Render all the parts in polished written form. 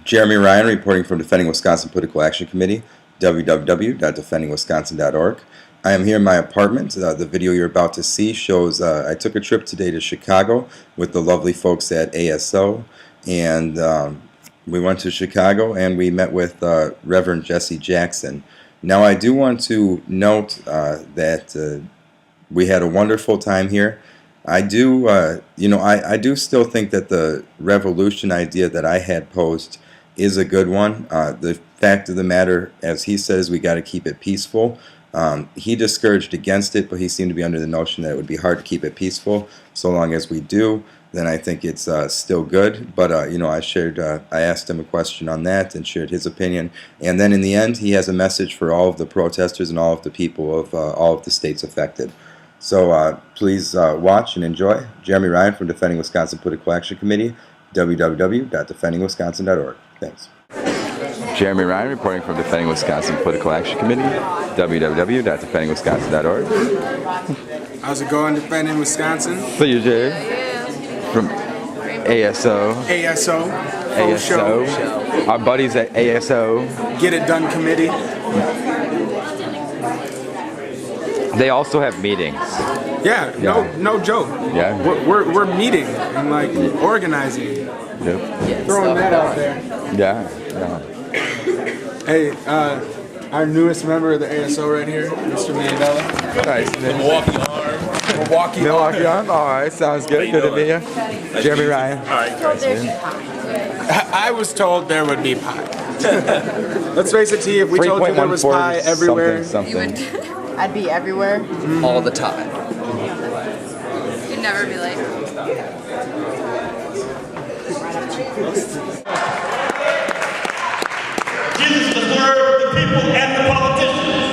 Jeremy Ryan reporting from Defending Wisconsin Political Action Committee, www.defendingwisconsin.org. I am here in my apartment. The video you're about to see shows I took a trip today to Chicago with the lovely folks at ASO, and we went to Chicago and we met with Rev Jesse Jackson. Now I do want to note that we had a wonderful time here. I do, I do still think that the revolution idea that I had posed is a good one. The fact of the matter, as he says, we got to keep it peaceful. He discouraged against it, but he seemed to be under the notion that it would be hard to keep it peaceful. So long as we do, then I think it's still good. But I asked him a question on that and shared his opinion. And then in the end, he has a message for all of the protesters and all of the people of all of the states affected. So please watch and enjoy. Jeremy Ryan from Defending Wisconsin Political Action Committee, www.defendingwisconsin.org. Thanks. Jeremy Ryan reporting from Defending Wisconsin Political Action Committee, www.defendingwisconsin.org. How's it going, Defending Wisconsin? So you, Jerry, from ASO. ASO. Our buddies at ASO. Get It Done Committee. They also have meetings. Yeah, no joke. Yeah. We're meeting and like organizing. Yep. Throwing that out there. Yeah. Hey, our newest member of the ASO right here, Mr. Mandela. Nice. Milwaukee Arm. All right, sounds good. Good to meet you. Jeremy Ryan. All right. I was told there would be pie. Let's face it, T, if we told you there was pie everywhere, something. I'd be everywhere. All the time. You'd never be late. Jesus disturbed the people and the politicians.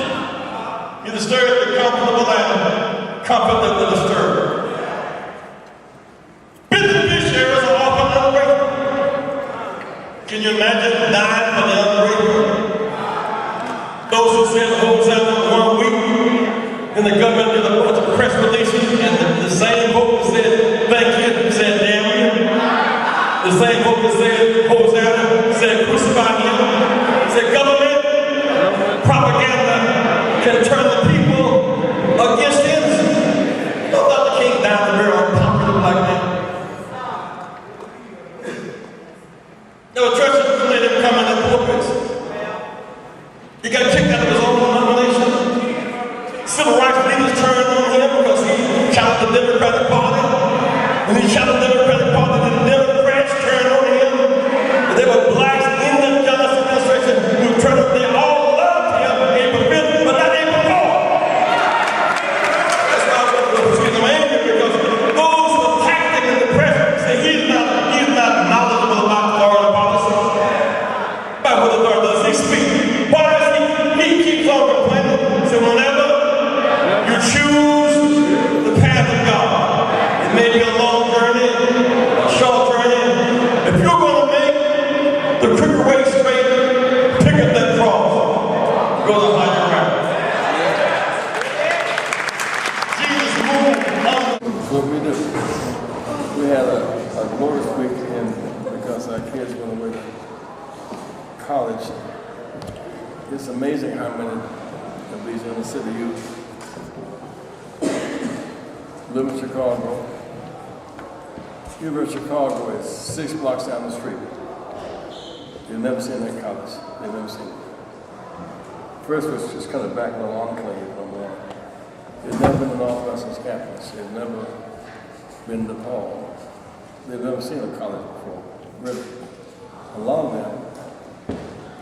He disturbed the comfortable and comfort the disturbed. Beneficiaries are often ungrateful. Can you imagine dying for the ungrateful? Those who said Hosanna for 1 week, and the government did a bunch of press releases, and the same folk that said thank you said damn you. The same folk that said Hosanna said crucify him. Said government propaganda can turn the people against him. Don't let the king down the barrel of popular black men. There were churches who let him come in the pulpits. He got kicked out of his own denomination. Civil rights leaders turned on him because he challenged the Democratic Party. When he challenged the Democratic Party, the Democrats turned on him. And there were blacks in the Johnson administration who turned up. They all loved him, April 5th, but not April 4th. That's why I'm angry, because those who attacked him in the press say he's not knowledgeable about foreign policy. By what authority does he speak? Why does he keeps on complaining? So whenever you choose the path of God, it may be a long journey, a short journey. If you're going to make the crooked way straight, pick up that cross. Go the higher route. Jesus moved on. What we do, we had a glorious weekend because our kids went away to college. It's amazing how many of these inner city youth live in Chicago. University of Chicago is 6 blocks down the street. They've never seen that college. They've never seen it. First was just kind of back in the enclave no more. They've never been to Northwestern's campus. They've never been to Paul. They've never seen a college before. Really. A lot of them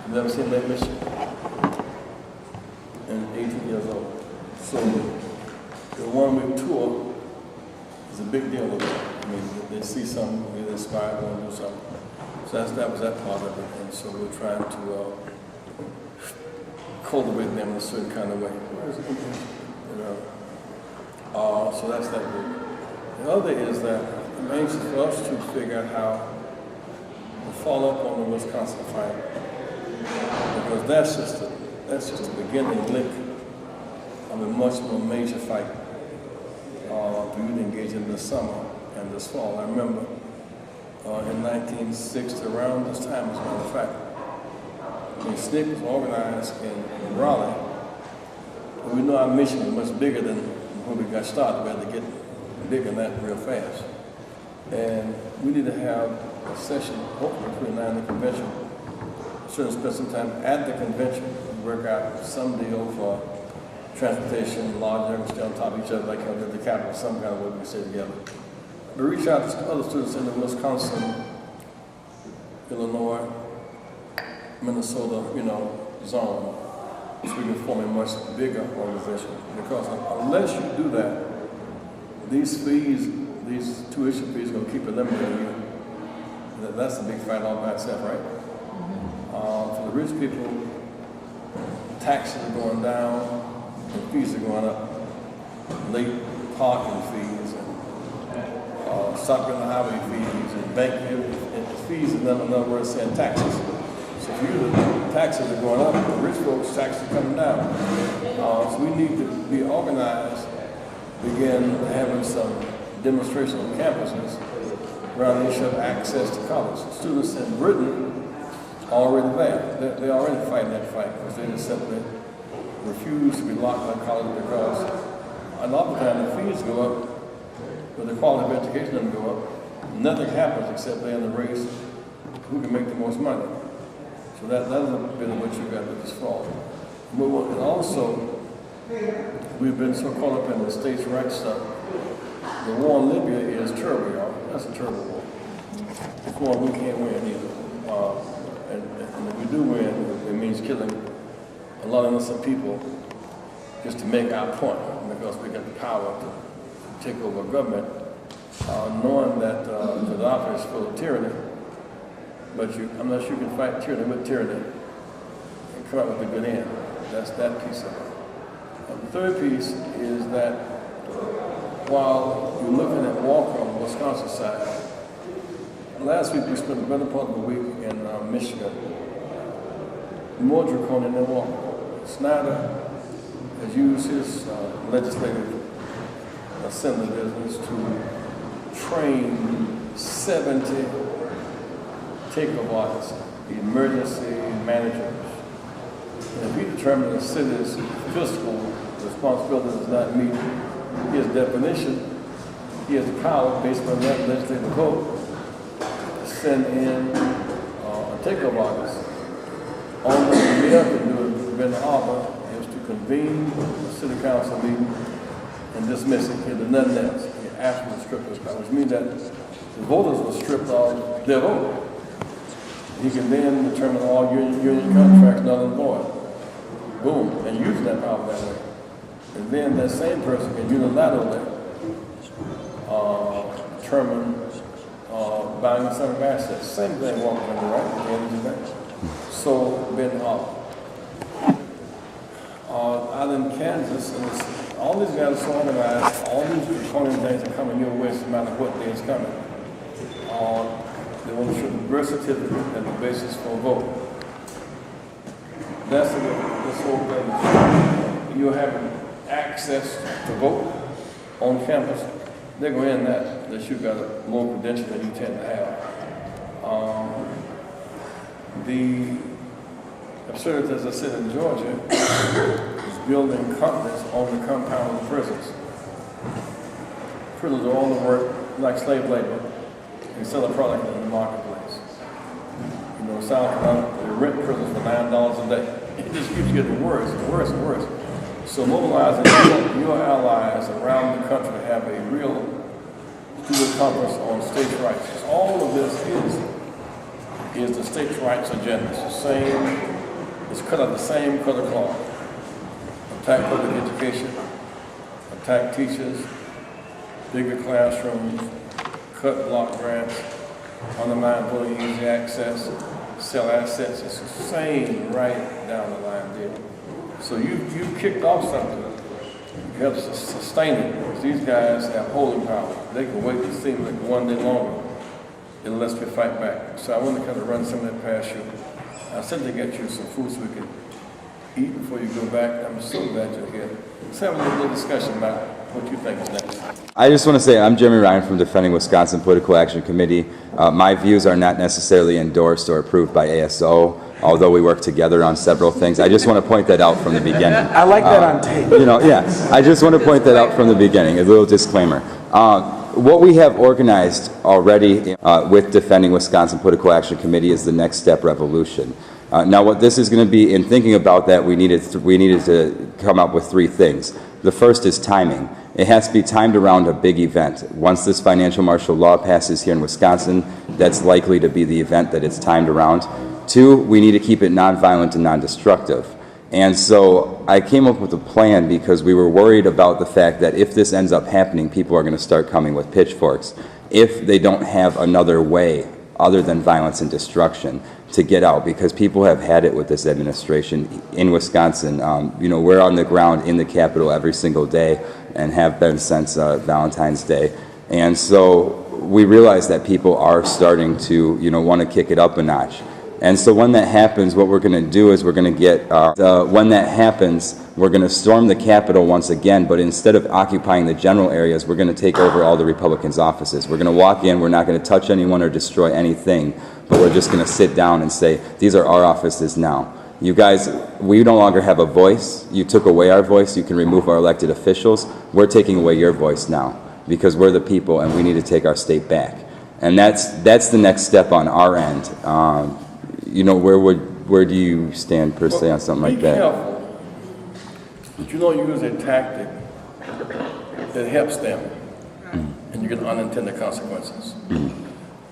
have never seen Lake Michigan. And 18 years old. So the 1 week tour is a big deal of it. I mean, they see something, they inspire them to do something. So that was that part of it. And so we're trying to cultivate them in a certain kind of way. So that's that group. The other is that I'm anxious for us to figure out how to follow up on the Wisconsin fight. Because that's just the beginning link of a much more major fight for you to engage in this summer and this fall. I remember in 1960, around this time, as a matter of fact. When SNCC was organized in Raleigh, and we know our mission was much bigger than when we got started. We had to get bigger than that real fast. And we need to have a session, hopefully between now and the convention. Should spend some time at the convention, work out some deal for transportation, lodging, stay on top of each other, like at the Capitol, some kind of way we can stay together. But reach out to other students in the Wisconsin, Illinois, Minnesota, zone, so we can form a much bigger organization. Because unless you do that, these fees, these tuition fees, are going to keep eliminating you. That's a big fight all by itself, right? For the rich people, taxes are going down, and fees are going up. Late parking fees, and stopping the highway fees, and bank fees, in other words, saying taxes. So for you, the taxes are going up, the rich folks' taxes are coming down. So we need to be organized, begin having some demonstration on campuses around the issue of access to college. Students in Britain are already there. They're already fighting that fight because they just simply refuse to be locked out of college because a lot of the time the fees go up, but the quality of education doesn't go up. Nothing happens except they're in the race who can make the most money. So that's a bit of what you got with this fall. And also, we've been so caught up in the states' rights stuff. The war in Libya is terrible, y'all. That's a terrible war. It's one we can't win either. And if we do win, it means killing a lot of innocent people just to make our point, because we got the power to take over government, knowing that Gaddafi is full of tyranny, but unless you can fight tyranny with tyranny and come up with a good end. That's that piece of it. The third piece is that while you're looking at Walker on the Wisconsin side, last week we spent the better part of the week in Michigan, more draconian than Walker. Snyder has used his legislative assembly business to train 70 takeover artists, emergency managers. And if he determines the city's fiscal responsibility does not meet his definition, he has the power, based on that legislative vote, to send in a takeover artist. All the mayor can do in Ben Harbor is to convene a city council meeting and dismiss it. He did nothing else. He absolutely stripped his power, which means that the voters were stripped of their vote. He can then determine all union contracts null and void. Boom, and use that power that way. And then that same person can unilaterally determine buying and selling assets. Same thing walking on the right, the energy bank. So, Ben Harbor. Out in Kansas, and all these guys are so organized, all these component things are coming your way, no matter what day it's coming. They want to show the birth certificate as the basis for a vote. That's this whole thing. You're having access to vote on campus. They're going to end that you've got a more credential than you tend to have. The absurdity, as I said, in Georgia, is building companies on the compound of the prisons. Prisons are all the work like slave labor and sell a product in the marketplace. South Carolina, they rent prisons for $9 a day. It just keeps getting worse and worse and worse. So mobilizing your allies around the country to have a real student conference on states' rights. All of this is the states' rights agenda. It's the same, it's cut out the same color cloth. Attack public education, attack teachers, bigger classrooms, cut block grants, undermine voting easy access, sell assets. It's the same right down the line deal. So you kicked off something. You have to sustain it. These guys have holding power. They can wait to see like one day longer unless we fight back. So I want to kind of run some of that past you. I said to get you some food so we could eat before you go back. I'm so glad you're here. Let's have a little discussion about what you think is next. I just want to say I'm Jeremy Ryan from Defending Wisconsin Political Action Committee. My views are not necessarily endorsed or approved by ASO, although we work together on several things. I just want to point that out from the beginning. I like that on tape. You know, yeah, I just want to point that out from the beginning, a little disclaimer. What we have organized already with Defending Wisconsin Political Action Committee is the Next Step Revolution. Now what this is going to be, in thinking about that, we needed to come up with three things. The first is timing. It has to be timed around a big event. Once this financial martial law passes here in Wisconsin, that's likely to be the event that it's timed around. Two, we need to keep it nonviolent and non-destructive. And so I came up with a plan because we were worried about the fact that if this ends up happening, people are going to start coming with pitchforks if they don't have another way other than violence and destruction to get out, because people have had it with this administration in Wisconsin. You know, we're on the ground in the Capitol every single day and have been since Valentine's Day. And so we realize that people are starting to, you know, want to kick it up a notch. And so when that happens, what we're going to do is we're going to get, when that happens, we're going to storm the Capitol once again, but instead of occupying the general areas, we're going to take over all the Republicans' offices. We're going to walk in, we're not going to touch anyone or destroy anything, but we're just going to sit down and say, these are our offices now. You guys, we no longer have a voice. You took away our voice. You can remove our elected officials. We're taking away your voice now because we're the people and we need to take our state back. And that's the next step on our end. You know, where do you stand per se on something like that? Be careful, but you don't use a tactic that helps them, and you get unintended consequences.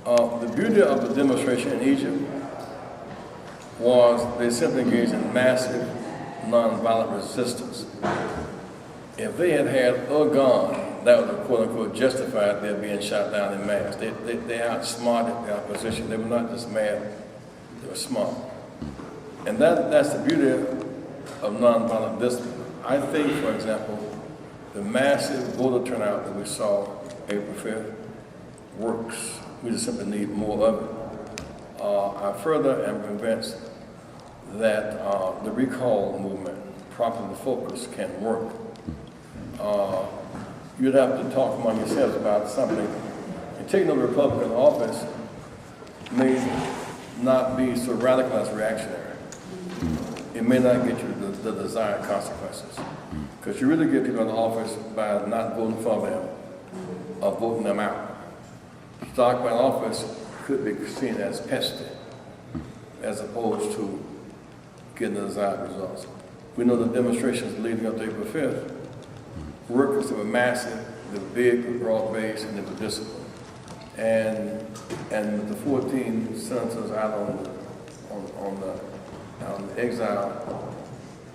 The beauty of the demonstration in Egypt was they simply engaged in massive nonviolent resistance. If they had had a gun, that would have quote-unquote justified their being shot down in mass. They outsmarted the opposition. They were not just mad, they were smart. And that's the beauty of nonviolent discipline. I think, for example, the massive voter turnout that we saw April 5th works. We just simply need more of it. I further am convinced that the recall movement, properly focused, can work. You'd have to talk among yourselves about something. And taking over Republican office may not be so radical as reactionary. It may not get you the desired consequences. Because you really get people in office by not voting for them or voting them out. Stock by office could be seen as pesky as opposed to getting the desired results. We know the demonstrations leading up to April 5th, workers that were massive, they were big, they were broad-based, and they were disciplined. And the 14 senators out on the exile,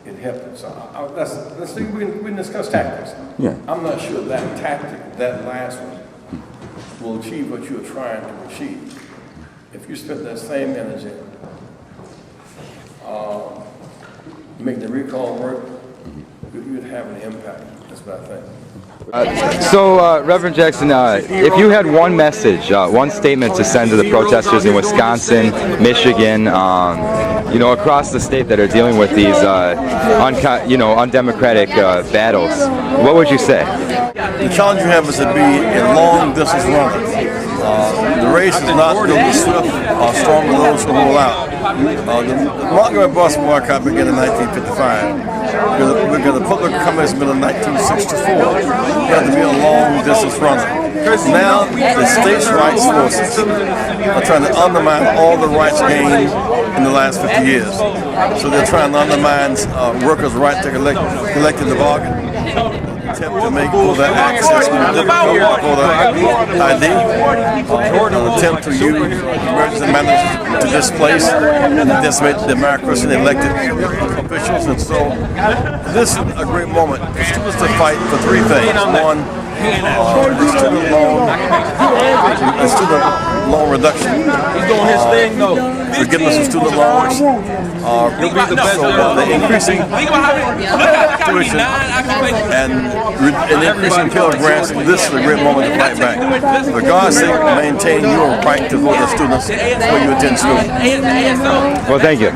it helped them. So let's think we can discuss tactics. Yeah. I'm not sure that tactic, that last one, will achieve what you're trying to achieve. If you spent that same energy making the recall work, you'd have an impact. That's what I think. So, Reverend Jackson, if you had one message, one statement to send to the protesters in Wisconsin, Michigan, you know, across the state that are dealing with these, undemocratic battles, what would you say? The challenge you have is to be a long-distance runner. The race is not going to be swift or strong for those who hold out. The Montgomery bus boycott began in 1955. Because the public communist been in 1964. You have to be a long-distance runner. Now, the states' rights forces are trying to undermine all the rights gained in the last 50 years. So they're trying to undermine workers' right to collect in the bargain. Attempt to make voter access more difficult, voter ID, an attempt to use emergency matters to displace and decimate democracy and elected officials. And so this is a great moment for students to fight for three things. One, the student loan reduction. He's doing his thing though. Forgiveness of student loans. The increasing tuition and increasing Pell Grants. This is a great moment to fight back. For God's sake, maintain your right to vote as students before you attend school. Well, thank you.